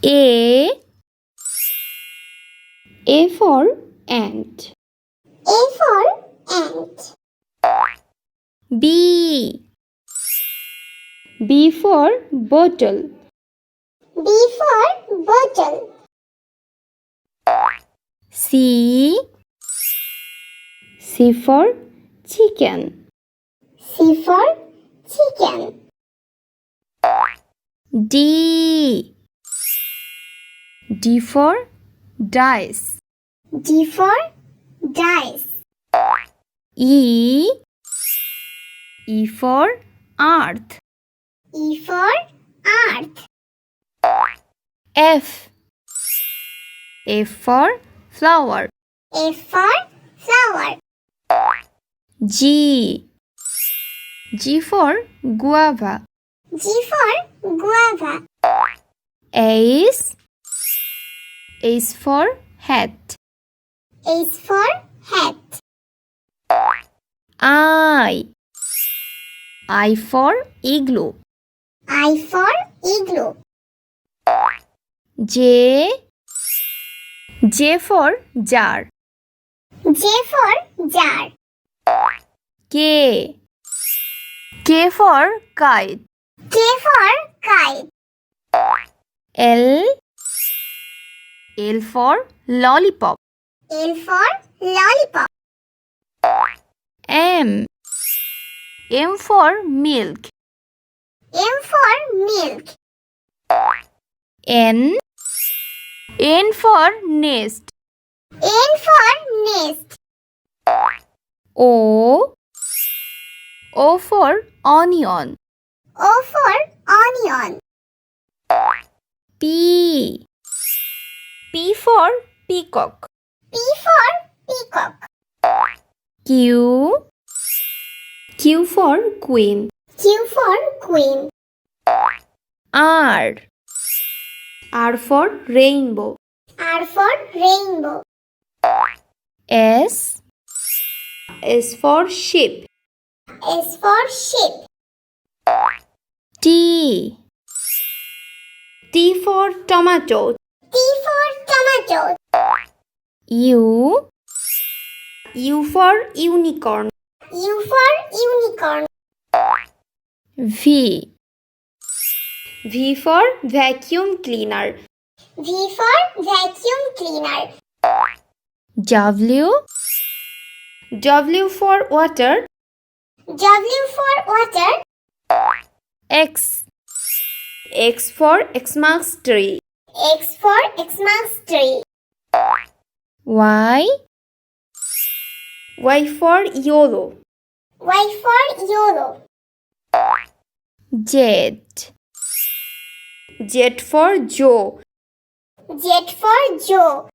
A for ant. A for ant. B for bottle. B for bottle. C for chicken. C for chicken. D for dice. D for dice. E for earth. E for earth. F for flower. F for flower. G for guava. G for guava. H for hat. H for hat. I for igloo. I for igloo. J for jar. J for jar. K for kite. K for kite. L for lollipop. L for lollipop. M for milk. M for milk. N for nest. N for nest. O for onion. O for onion. P for peacock. P for peacock. Q for queen. Q for queen. R for rainbow. R for rainbow. S for sheep. S for sheep. T for tomato. T for tomato. U for unicorn. U for unicorn. V for vacuum cleaner. V for vacuum cleaner. W for water. W for water. X for Xmas tree. X for Xmas tree. Y for yellow. Y for yellow. Z for Joe. Z for Joe.